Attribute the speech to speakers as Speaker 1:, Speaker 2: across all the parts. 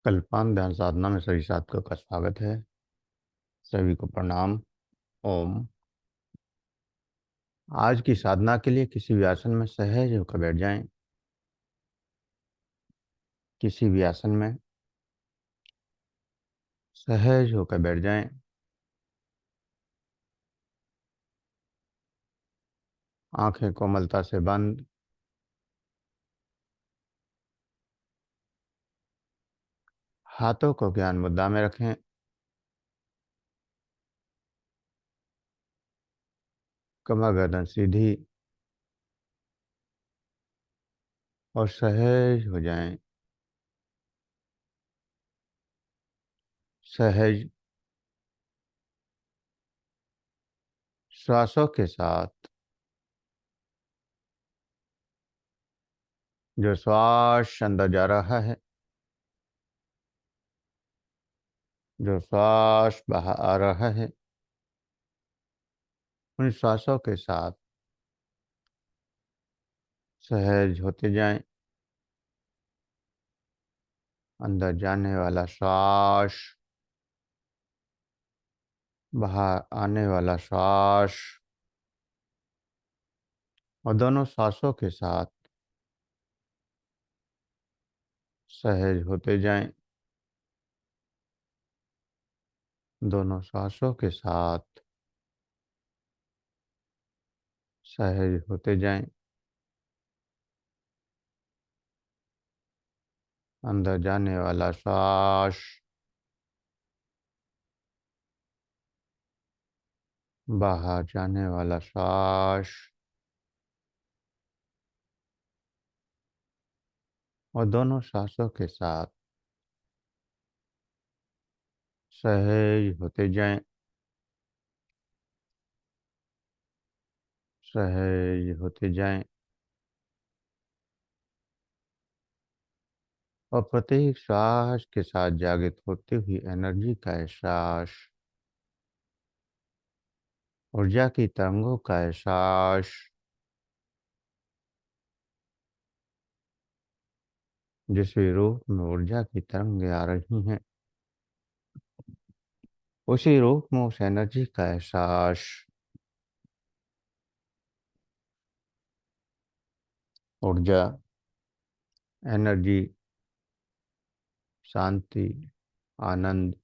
Speaker 1: कल्पांत ध्यान साधना में सभी साधकों का स्वागत है। सभी को प्रणाम। ओम। आज की साधना के लिए किसी भी आसन में सहज होकर बैठ जाएं। किसी भी आसन में सहज होकर बैठ जाएं। आंखें कोमलता से बंद। हाथों को ज्ञान मुद्रा में रखें। कमर गर्दन सीधी और सहज हो जाएं। सहज श्वासों के साथ जो श्वास अंदर जा रहा है, जो श्वास बाहर आ रहा है, उन श्वासों के साथ सहज होते जाएं। अंदर जाने वाला श्वास, बाहर आने वाला श्वास, और दोनों श्वासों के साथ सहज होते जाएं। दोनों श्वासों के साथ सहज होते जाएं। अंदर जाने वाला श्वास, बाहर जाने वाला श्वास, और दोनों श्वासों के साथ सहज होते जाएं। सहज होते जाएं। और प्रत्येक श्वास के साथ जागृत होती हुई एनर्जी का एहसास, ऊर्जा की तरंगों का एहसास, जिस भी रूप में ऊर्जा की तरंगें आ रही हैं, उसी रूप में उस एनर्जी का एहसास। ऊर्जा, एनर्जी, शांति, आनंद,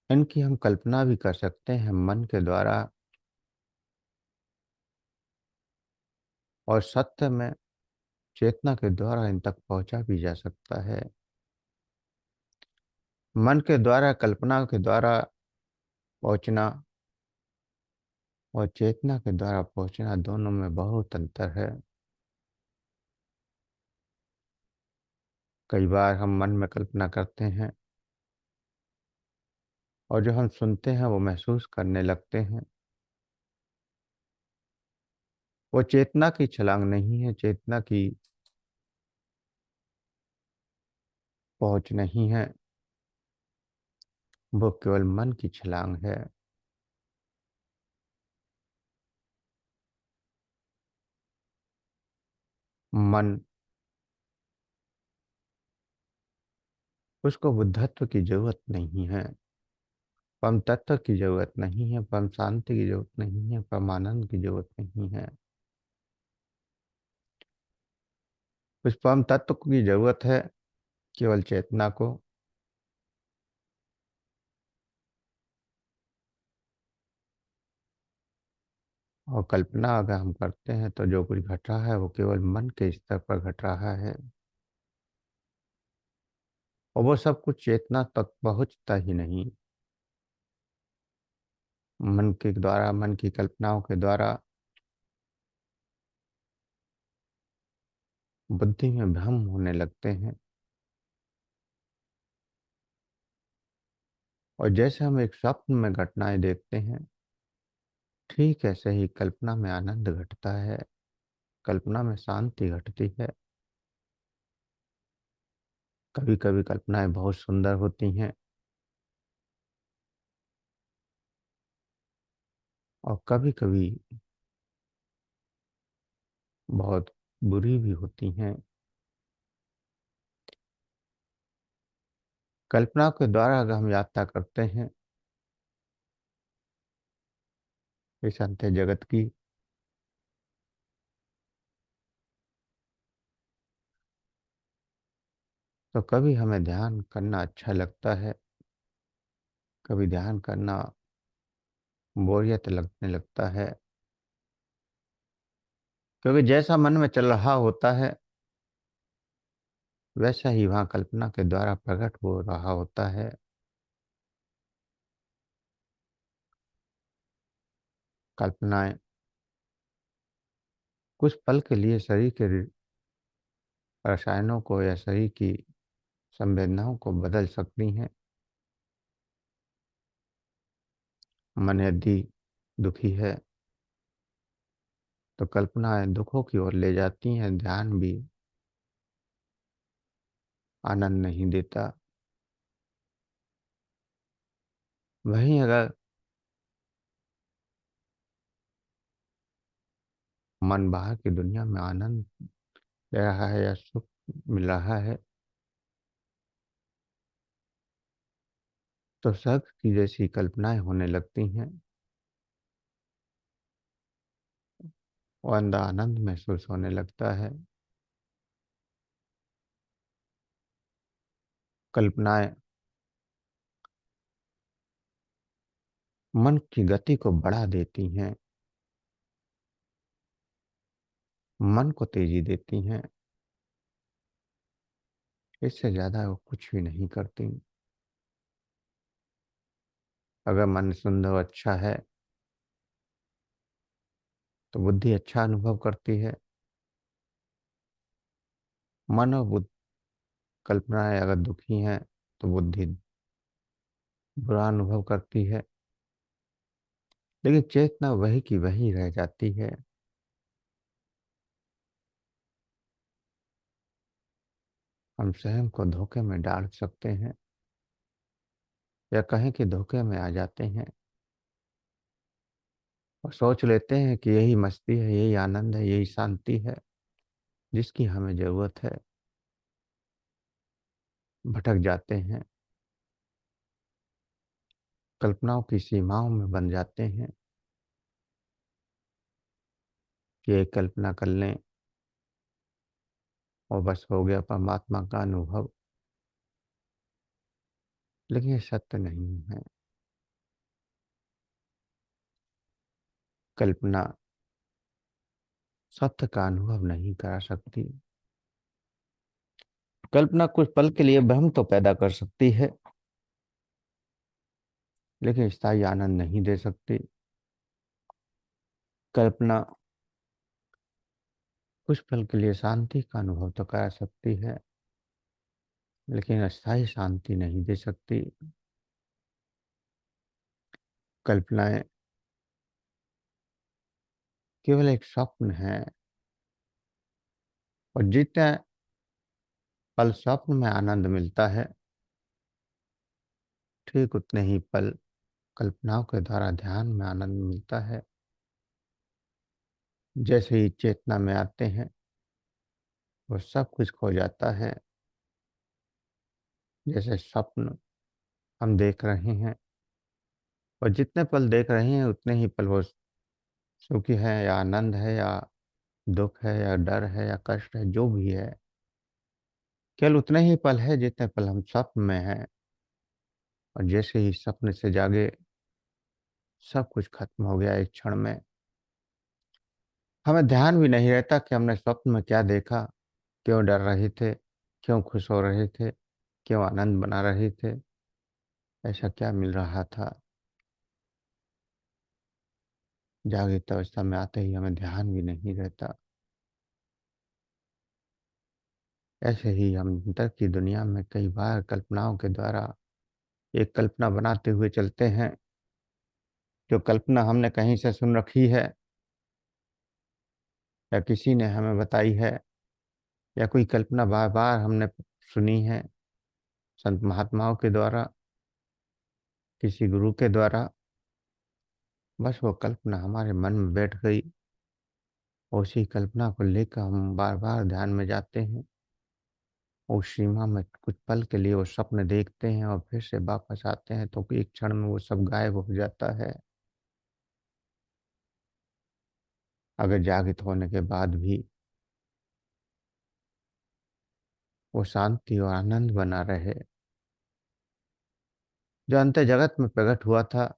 Speaker 1: इनकी हम कल्पना भी कर सकते हैं मन के द्वारा, और सत्य में चेतना के द्वारा इन तक पहुंचा भी जा सकता है। मन के द्वारा, कल्पना के द्वारा पहुंचना और चेतना के द्वारा पहुंचना, दोनों में बहुत अंतर है। कई बार हम मन में कल्पना करते हैं और जो हम सुनते हैं वो महसूस करने लगते हैं। वो चेतना की छलांग नहीं है, चेतना की पहुंच नहीं है, वो केवल मन की छलांग है। मन, उसको बुद्धत्व की जरूरत नहीं है, परम तत्व की जरूरत नहीं है, परम शांति की जरूरत नहीं है, परम आनंद की जरूरत नहीं है। उस परम तत्व की जरूरत है केवल चेतना को। और कल्पना अगर हम करते हैं तो जो कुछ घट रहा है वो केवल मन के स्तर पर घट रहा है, और वो सब कुछ चेतना तक पहुंचता ही नहीं। मन के द्वारा, मन की कल्पनाओं के द्वारा बुद्धि में भ्रम होने लगते हैं। और जैसे हम एक स्वप्न में घटनाएं देखते हैं, ठीक ऐसे ही कल्पना में आनंद घटता है, कल्पना में शांति घटती है। कभी कभी कल्पनाएं बहुत सुंदर होती हैं और कभी कभी बहुत बुरी भी होती हैं। कल्पना के द्वारा अगर हम यात्रा करते हैं इस अंत्य जगत की, तो कभी हमें ध्यान करना अच्छा लगता है, कभी ध्यान करना बोरियत लगने लगता है, क्योंकि जैसा मन में चल रहा होता है वैसा ही वहाँ कल्पना के द्वारा प्रकट हो रहा होता है। कल्पनाएं कुछ पल के लिए शरीर के रसायनों को या शरीर की संवेदनाओं को बदल सकती हैं। मन यदि दुखी है तो कल्पनाएं दुखों की ओर ले जाती हैं, ध्यान भी आनंद नहीं देता। वहीं अगर मन बाहर की दुनिया में आनंद ले रहा है या सुख मिल रहा है तो स्वर्ग की जैसी कल्पनाएं होने लगती हैं और अंदर आनंद महसूस होने लगता है। कल्पनाएं मन की गति को बढ़ा देती हैं, मन को तेजी देती हैं, इससे ज्यादा वो कुछ भी नहीं करती। अगर मन सुंदर और अच्छा है तो बुद्धि अच्छा अनुभव करती है। मन और कल्पनाएं अगर दुखी हैं तो बुद्धि बुरा अनुभव करती है। लेकिन चेतना वही की वही रह जाती है। हम स्वयं को धोखे में डाल सकते हैं या कहें कि धोखे में आ जाते हैं और सोच लेते हैं कि यही मस्ती है, यही आनंद है, यही शांति है जिसकी हमें जरूरत है। भटक जाते हैं, कल्पनाओं की सीमाओं में बन जाते हैं कि एक कल्पना कर लें और बस हो गया परमात्मा का अनुभव। लेकिन ये सत्य नहीं है। कल्पना सत्य का अनुभव नहीं करा सकती। कल्पना कुछ पल के लिए भ्रम तो पैदा कर सकती है लेकिन स्थायी आनंद नहीं दे सकती। कल्पना कुछ पल के लिए शांति का अनुभव तो करा सकती है लेकिन अस्थायी शांति नहीं दे सकती। कल्पनाएं केवल एक स्वप्न है और जितने पल स्वप्न में आनंद मिलता है ठीक उतने ही पल कल्पनाओं के द्वारा ध्यान में आनंद मिलता है। जैसे ही चेतना में आते हैं वो सब कुछ खो जाता है। जैसे स्वप्न हम देख रहे हैं और जितने पल देख रहे हैं उतने ही पल वो सुखी है या आनंद है या दुख है या डर है या कष्ट है, जो भी है केवल उतने ही पल है जितने पल हम स्वप्न में हैं। और जैसे ही सपने से जागे सब कुछ खत्म हो गया एक क्षण में। हमें ध्यान भी नहीं रहता कि हमने स्वप्न में क्या देखा, क्यों डर रहे थे, क्यों खुश हो रहे थे, क्यों आनंद बना रहे थे, ऐसा क्या मिल रहा था। जागृत अवस्था में आते ही हमें ध्यान भी नहीं रहता। ऐसे ही हम अंदर की दुनिया में कई बार कल्पनाओं के द्वारा एक कल्पना बनाते हुए चलते हैं। जो कल्पना हमने कहीं से सुन रखी है या किसी ने हमें बताई है या कोई कल्पना बार बार हमने सुनी है संत महात्माओं के द्वारा, किसी गुरु के द्वारा। बस वो कल्पना हमारे मन में बैठ गई। उसी कल्पना को लेकर हम बार बार ध्यान में जाते हैं उस सीमा में कुछ पल के लिए वो स्वप्न देखते हैं और फिर से वापस आते हैं तो एक क्षण में वो सब गायब हो जाता है। अगर जागृत होने के बाद भी वो शांति और आनंद बना रहे, जो अंत जगत में प्रकट हुआ था,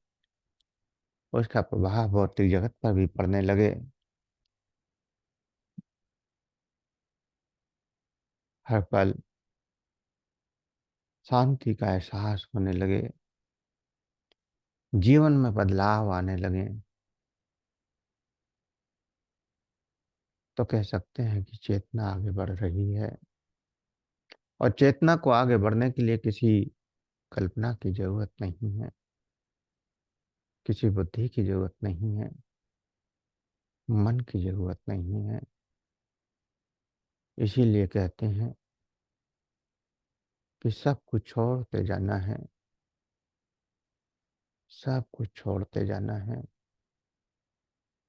Speaker 1: उसका प्रभाव भौतिक जगत पर भी पड़ने लगे। हर पल शांति का एहसास होने लगे, जीवन में बदलाव आने लगे। तो कह सकते हैं कि चेतना आगे बढ़ रही है, और चेतना को आगे बढ़ने के लिए किसी कल्पना की जरूरत नहीं है, किसी बुद्धि की जरूरत नहीं है, मन की जरूरत नहीं है। इसीलिए कहते हैं कि सब कुछ छोड़ते जाना है, सब कुछ छोड़ते जाना है।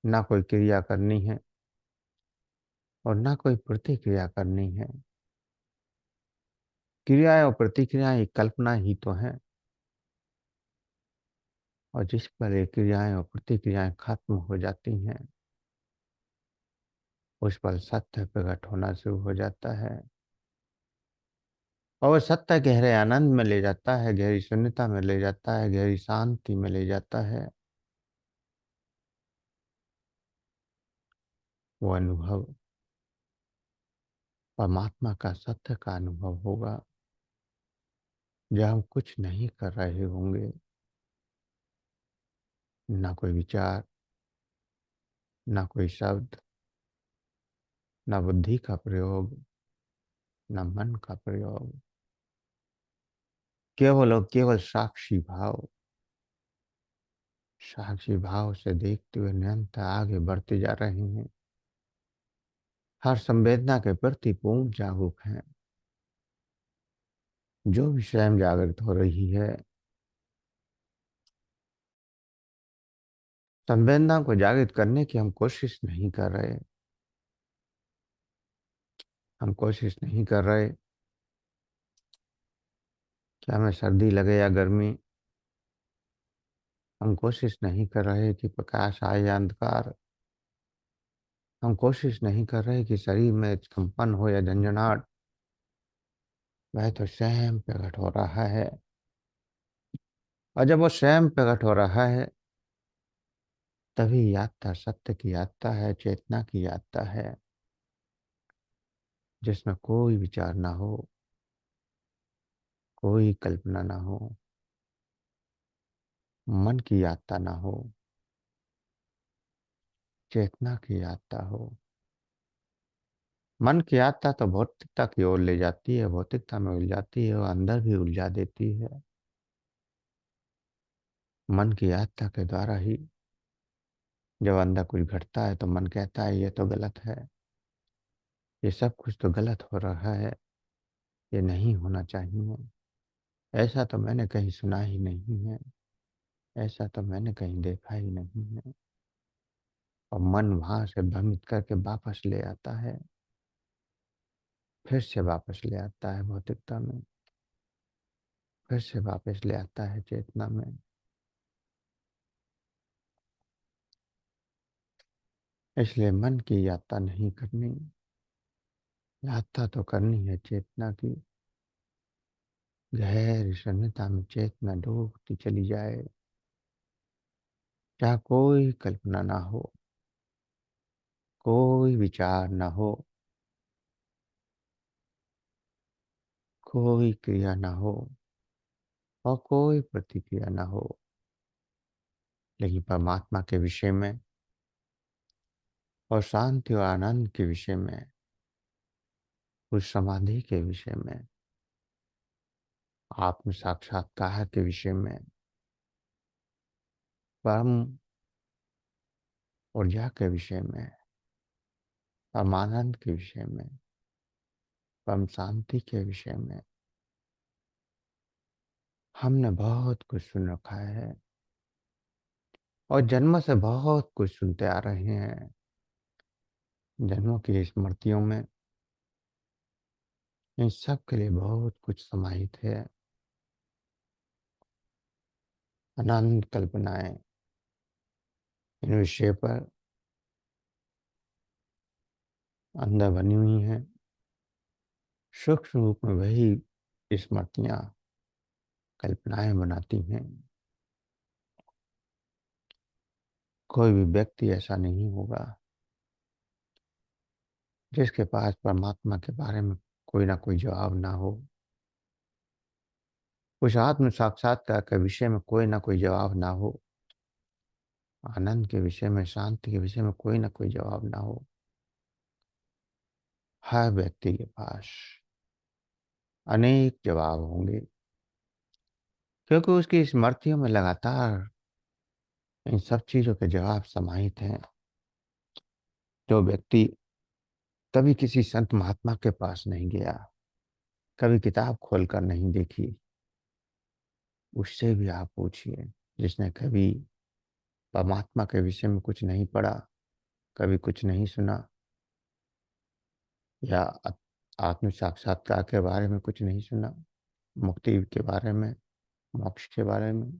Speaker 1: ना कोई क्रिया करनी है और ना कोई प्रतिक्रिया करनी है। क्रियाएं और प्रतिक्रियाएं एक कल्पना ही तो है, और जिस पर ये क्रियाएं और प्रतिक्रियाएं खत्म हो जाती हैं, उस पर सत्य प्रकट होना शुरू हो जाता है। और वह सत्य गहरे आनंद में ले जाता है, गहरी शून्यता में ले जाता है, गहरी शांति में ले जाता है। वो अनुभव परमात्मा का सत्य का अनुभव होगा, जब हम कुछ नहीं कर रहे होंगे। ना कोई विचार, ना कोई शब्द, ना बुद्धि का प्रयोग, ना मन का प्रयोग, केवल और केवल साक्षी भाव। साक्षी भाव से देखते हुए निरंतर आगे बढ़ते जा रहे हैं, हर संवेदना के प्रति पूर्ण जागरूक हैं। जो भी स्वयं जागृत हो रही है, संवेदना को जागृत करने की हम कोशिश नहीं कर रहे। हम कोशिश नहीं कर रहे कि हमें सर्दी लगे या गर्मी। हम कोशिश नहीं कर रहे कि प्रकाश आए या अंधकार। हम कोशिश नहीं कर रहे कि शरीर में कंपन हो या झंझनाहट। वह तो स्वयं प्रकट हो रहा है, और जब वो स्वयं प्रकट हो रहा है, तभी यात्रा सत्य की यात्रा है, चेतना की यात्रा है, जिसमें कोई विचार ना हो, कोई कल्पना ना हो, मन की यात्रा ना हो, चेतना की यात्रा हो। मन की यात्रा तो भौतिकता की ओर ले जाती है, भौतिकता में उलझाती है और अंदर भी उलझा देती है। मन की यात्रा के द्वारा ही जब अंदर कुछ घटता है तो मन कहता है ये तो गलत है, ये सब कुछ तो गलत हो रहा है, ये नहीं होना चाहिए, ऐसा तो मैंने कहीं सुना ही नहीं है, ऐसा तो मैंने कहीं देखा ही नहीं है। और मन वहां से भ्रमित करके वापस ले आता है, फिर से वापस ले आता है भौतिकता में, फिर से वापस ले आता है चेतना में। इसलिए मन की यात्रा नहीं करनी, यात्रा तो करनी है चेतना की। गहरी शून्यता में चेतना डूबती चली जाए, जहाँ कोई कल्पना ना हो, कोई विचार ना हो, कोई क्रिया ना हो और कोई प्रतिक्रिया ना हो, लेकिन परमात्मा के विषय में और शांति और आनंद के विषय में, उस समाधि के विषय में, आत्म साक्षात्कार के विषय में, परम ऊर्जा के विषय में, परमानंद के विषय में, परम शांति के विषय में हमने बहुत कुछ सुन रखा है, और जन्म से बहुत कुछ सुनते आ रहे हैं। जन्मों की स्मृतियों में इन सब के लिए बहुत कुछ समाहित है। अनंत कल्पनाएँ इन विषय पर अंदर बनी हुई हैं। सूक्ष्म रूप में वही स्मृतियाँ कल्पनाएँ बनाती हैं। कोई भी व्यक्ति ऐसा नहीं होगा जिसके पास परमात्मा के बारे में कोई ना कोई जवाब ना हो। उस आत्म साक्षात्कार के विषय में कोई ना कोई जवाब ना हो। आनंद के विषय में, शांति के विषय में कोई ना कोई जवाब ना हो। हर व्यक्ति के पास अनेक जवाब होंगे, क्योंकि उसकी स्मृतियों में लगातार इन सब चीज़ों के जवाब समाहित हैं। जो व्यक्ति कभी किसी संत महात्मा के पास नहीं गया, कभी किताब खोलकर नहीं देखी, उससे भी आप पूछिए। जिसने कभी परमात्मा के विषय में कुछ नहीं पढ़ा, कभी कुछ नहीं सुना, या आत्म साक्षात्कार के बारे में कुछ नहीं सुना, मुक्ति के बारे में, मोक्ष के बारे में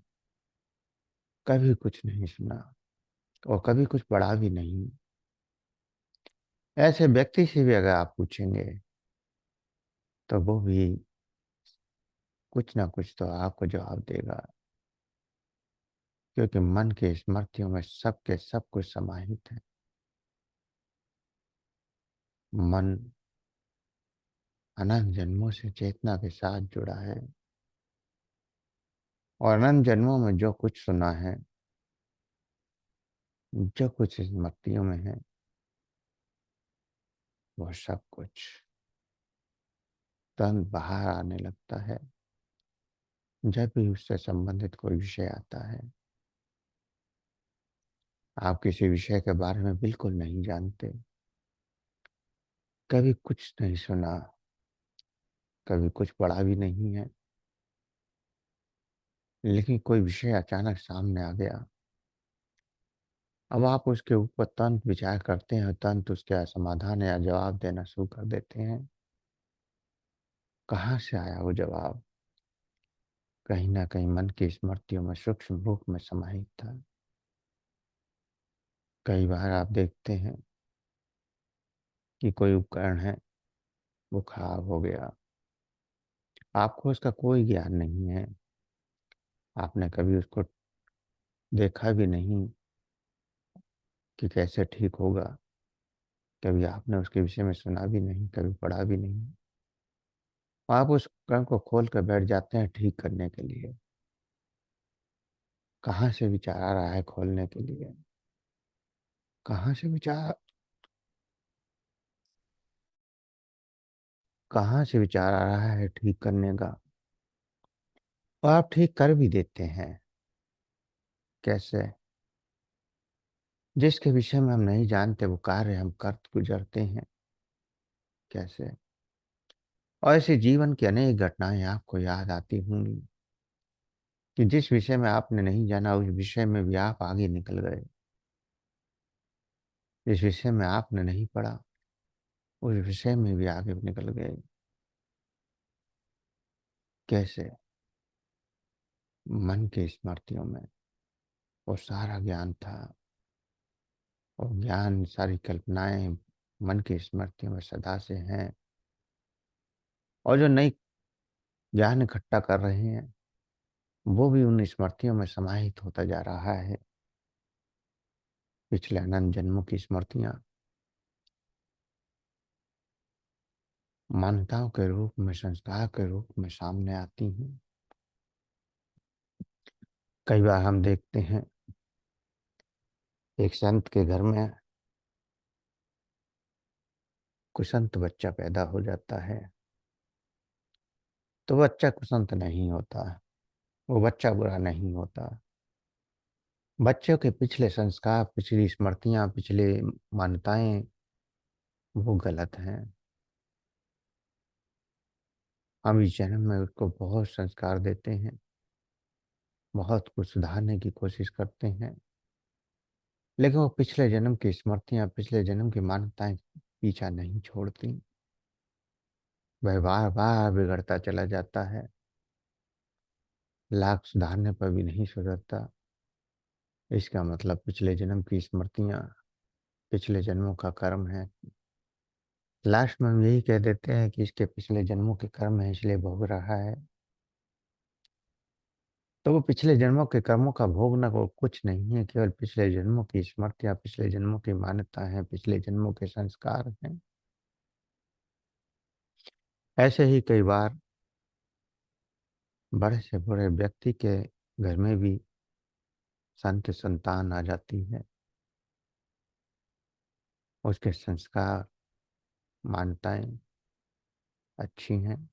Speaker 1: कभी कुछ नहीं सुना और कभी कुछ पढ़ा भी नहीं, ऐसे व्यक्ति से भी अगर आप पूछेंगे तो वो भी कुछ ना कुछ तो आपको जवाब देगा। क्योंकि मन की स्मृतियों में सब के सब कुछ समाहित है। मन अनंत जन्मों से चेतना के साथ जुड़ा है, और अनंत जन्मों में जो कुछ सुना है, जो कुछ स्मृतियों में है, वह सब कुछ तुरंत बाहर आने लगता है जब भी उससे संबंधित कोई विषय आता है। आप किसी विषय के बारे में बिल्कुल नहीं जानते, कभी कुछ नहीं सुना, कभी कुछ पढ़ा भी नहीं है, लेकिन कोई विषय अचानक सामने आ गया। अब आप उसके ऊपर तुरंत विचार करते हैं, तुरंत उसका समाधान या जवाब देना शुरू कर देते हैं। कहाँ से आया वो जवाब? कहीं ना कहीं मन की स्मृतियों में सूक्ष्म रूप में समाहित था। कई बार आप देखते हैं कि कोई उपकरण है, वो खराब हो गया, आपको उसका कोई ज्ञान नहीं है, आपने कभी उसको देखा भी नहीं कि कैसे ठीक होगा, कभी आपने उसके विषय में सुना भी नहीं, कभी पढ़ा भी नहीं। आप उस उपकरण को खोल कर बैठ जाते हैं ठीक करने के लिए। कहाँ से विचार आ रहा है खोलने के लिए? कहाँ से विचार कहाँ से विचार आ रहा है ठीक करने का? और आप ठीक कर भी देते हैं। कैसे? जिसके विषय में हम नहीं जानते वो कार्य हम कर गुजरते हैं। कैसे? और ऐसे जीवन की अनेक घटनाएं आपको याद आती होंगी कि जिस विषय में आपने नहीं जाना, उस विषय में भी आप आगे निकल गए। जिस विषय में आपने नहीं पढ़ा, उस विषय में भी आगे निकल गए। कैसे? मन की स्मृतियों में वो सारा ज्ञान था, और ज्ञान सारी कल्पनाएं मन की स्मृतियों में सदा से हैं। और जो नई ज्ञान इकट्ठा कर रहे हैं, वो भी उन स्मृतियों में समाहित होता जा रहा है। पिछले अनंत जन्मों की स्मृतियां मान्यताओं के रूप में, संस्कार के रूप में सामने आती हैं। कई बार हम देखते हैं एक संत के घर में कुसंत बच्चा पैदा हो जाता है, तो बच्चा कुसंत नहीं होता, वो बच्चा बुरा नहीं होता। बच्चों के पिछले संस्कार, पिछली स्मृतियां, पिछले मान्यताएं वो गलत हैं। हम इस जन्म में उसको बहुत संस्कार देते हैं, बहुत कुछ सुधारने की कोशिश करते हैं, लेकिन वो पिछले जन्म की स्मृतियां, पिछले जन्म की मान्यताएं पीछा नहीं छोड़ती। वह बार बार बिगड़ता चला जाता है, लाख सुधारने पर भी नहीं सुधरता। इसका मतलब पिछले जन्म की स्मृतियां, पिछले जन्मों का कर्म है। लास्ट में हम यही कह देते हैं कि इसके पिछले जन्मों के कर्म है, इसलिए भोग रहा है। तो वो पिछले जन्मों के कर्मों का भोगना को कुछ नहीं है, केवल पिछले जन्मों की स्मृतियां, पिछले जन्मों की मान्यता है, पिछले जन्मों के संस्कार हैं। ऐसे ही कई बार बड़े से बड़े व्यक्ति के घर में भी संत संतान आ जाती है। उसके संस्कार, मान्यताएं अच्छी हैं,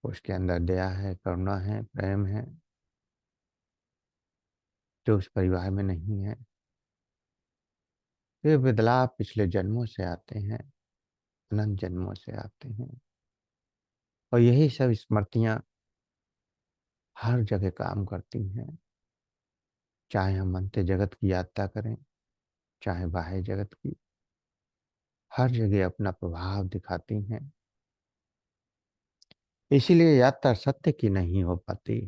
Speaker 1: उसके अंदर दया है, करुणा है, प्रेम है, जो उस परिवार में नहीं है। ये बदलाव पिछले जन्मों से आते हैं, अनंत जन्मों से आते हैं। और यही सब स्मृतियां हर जगह काम करती हैं, चाहे हम अंत्य जगत की यात्रा करें, चाहे बाह्य जगत की, हर जगह अपना प्रभाव दिखाती हैं। इसीलिए यात्रा सत्य की नहीं हो पाती,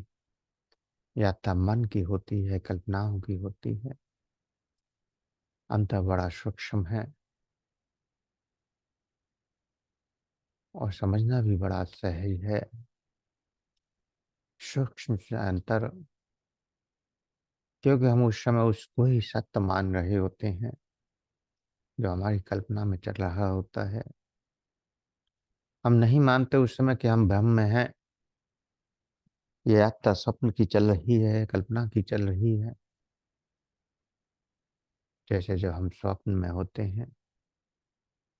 Speaker 1: यात्रा मन की होती है, कल्पनाओं की होती है। अंतर बड़ा सूक्ष्म है और समझना भी बड़ा सहज है। सूक्ष्म से अंतर, क्योंकि हम उस समय उसको ही सत्य मान रहे होते हैं जो हमारी कल्पना में चल रहा होता है। हम नहीं मानते उस समय कि हम भ्रम में हैं, ये यात्रा स्वप्न की चल रही है, कल्पना की चल रही है। जैसे जब हम स्वप्न में होते हैं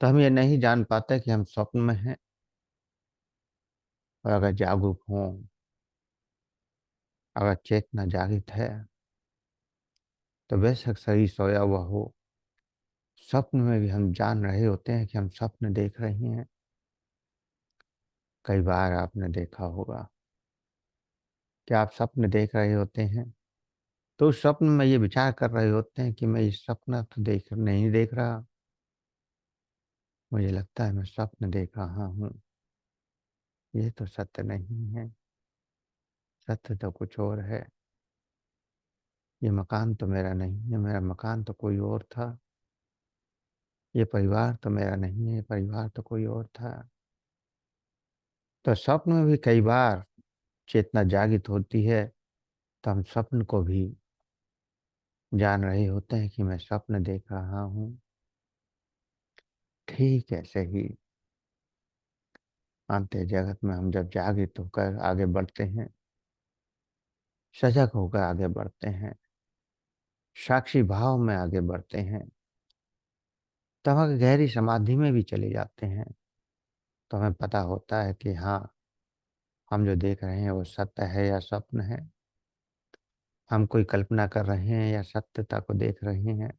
Speaker 1: तो हम ये नहीं जान पाते कि हम स्वप्न में हैं। और अगर जागरूक हों, अगर चेतना जागृत है, तो बेशक शरीर सोया हुआ हो, स्वप्न में भी हम जान रहे होते हैं कि हम स्वप्न देख रहे हैं। कई बार आपने देखा होगा कि आप स्वप्न देख रहे होते हैं, तो उस स्वप्न में ये विचार कर रहे होते हैं कि मैं ये स्वप्न तो देख नहीं देख रहा, मुझे लगता है मैं स्वप्न देख रहा हूँ। ये तो सत्य नहीं है, सत्य तो कुछ और है। ये मकान तो मेरा नहीं है, मेरा मकान तो कोई और था। ये परिवार तो मेरा नहीं है, परिवार तो कोई और था। तो स्वप्न में भी कई बार चेतना जागृत होती है, तो हम स्वप्न को भी जान रहे होते हैं कि मैं स्वप्न देख रहा हूँ। ठीक ऐसे ही अंत्य जगत में हम जब जागृत होकर आगे बढ़ते हैं, सजग होकर आगे बढ़ते हैं, साक्षी भाव में आगे बढ़ते हैं, तब हम गहरी समाधि में भी चले जाते हैं। तो हमें पता होता है कि हाँ, हम जो देख रहे हैं वो सत्य है या स्वप्न है। हम कोई कल्पना कर रहे हैं या सत्यता को देख रहे हैं।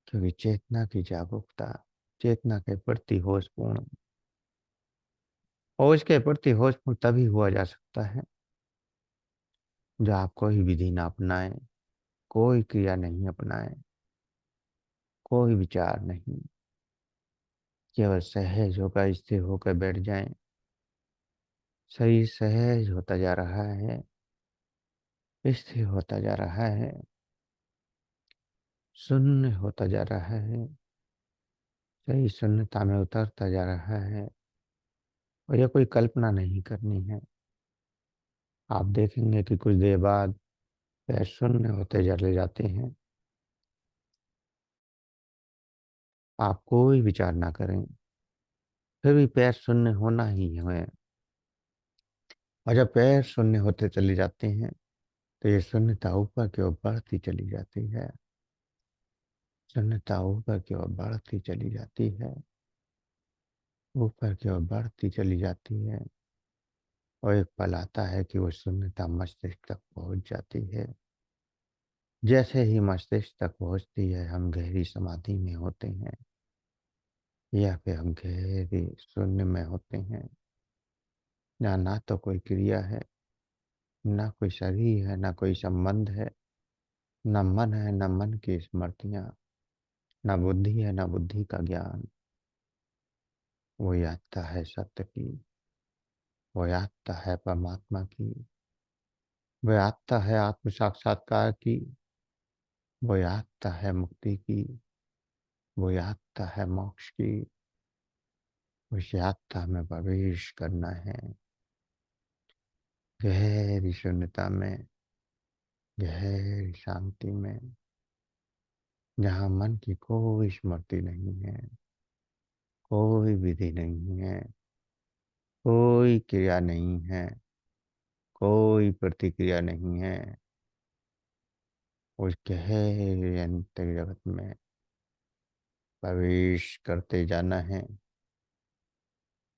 Speaker 1: क्योंकि चेतना की जागरूकता, चेतना के प्रति होशपूर्ण, और इसके प्रति होशपूर्ण तभी हुआ जा सकता है जो आप कोई विधि ना अपनाएं, कोई क्रिया नहीं अपनाएं, कोई विचार नहीं, केवल सहज होकर स्थिर होकर बैठ जाएं। शरीर सहज होता जा रहा है, स्थिर होता जा रहा है, शून्य होता जा रहा है, शरीर शून्यता में उतरता जा रहा है। और यह कोई कल्पना नहीं करनी है। आप देखेंगे कि कुछ देर बाद पैर शून्य होते चले जाते हैं। आप कोई विचार ना करें, फिर भी पैर शून्य होना ही है। और जब पैर शून्य होते चले जाते हैं, तो ये शून्यता ऊपर की ओर बढ़ती चली जाती है, शून्यता ऊपर की ओर बढ़ती चली जाती है, ऊपर की ओर बढ़ती चली जाती है। और एक पल आता है कि वो शून्यता मस्तिष्क तक पहुंच जाती है। जैसे ही मस्तिष्क तक पहुंचती है, हम गहरी समाधि में होते हैं, या फिर हम गहरी शून्य में होते हैं, जहाँ ना तो कोई क्रिया है, ना कोई शरीर है, ना कोई संबंध है, न मन है, न मन की स्मृतियाँ, न बुद्धि है, न बुद्धि का ज्ञान। वो यात्रा है सत्य की, वो यात्रा है परमात्मा की, वो यात्रा है आत्म साक्षात्कार की, वो यात्रा है मुक्ति की, वो यात्रा है मोक्ष की। उस यात्रा में प्रवेश करना है, गहरी शून्यता में, गहरी शांति में, जहाँ मन की कोई स्मृति नहीं है, कोई विधि नहीं है, कोई क्रिया नहीं है, कोई प्रतिक्रिया नहीं है। उस गहरे अंतर जगत में प्रवेश करते जाना है।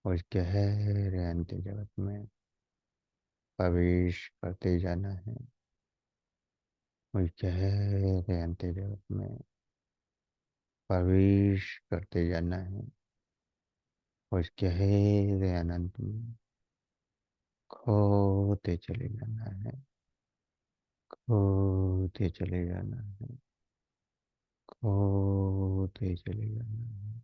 Speaker 1: उस गहरे अंतर जगत में प्रवेश करते जाना है। उस गहरे अंतर जगत में प्रवेश करते जाना है। उस गहरे अनंत में खोते चले जाना है। खोते चले जाना है। खोते चले जाना है।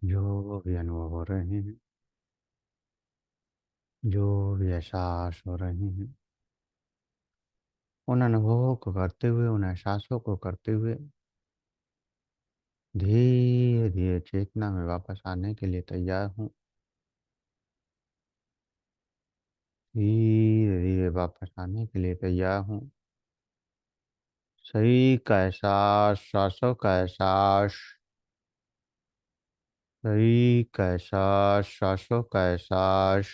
Speaker 1: जो भी अनुभव हो रहे हैं, जो भी एहसास हो रहे हैं, उन अनुभवों को करते हुए, उन एहसासों को करते हुए धीरे धीरे चेतना में वापस आने के लिए तैयार हूँ। धीरे धीरे वापस आने के लिए तैयार हूँ। शरीर का एहसास, सांसों का एहसास, शरीर का एहसास, सांसों का एहसास,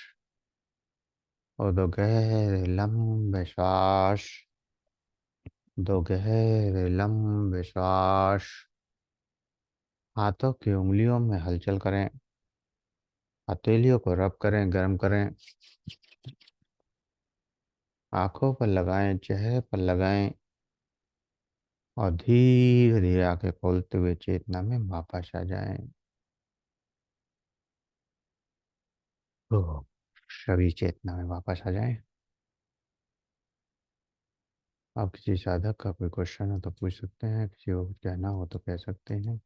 Speaker 1: और दो गहरे लंबे श्वास, दो गहरे लंबे श्वास। हाथों की उंगलियों में हलचल करें, हथेलियों को रब करें, गर्म करें, आंखों पर लगाएं, चेहरे पर लगाएं, और धीरे धीरे आंखें खोलते हुए चेतना में वापस आ जाएं। तो सभी चेतना में वापस आ जाएं। आप किसी साधक का कोई क्वेश्चन हो तो पूछ सकते हैं, किसी को कुछ कहना हो तो कह सकते हैं।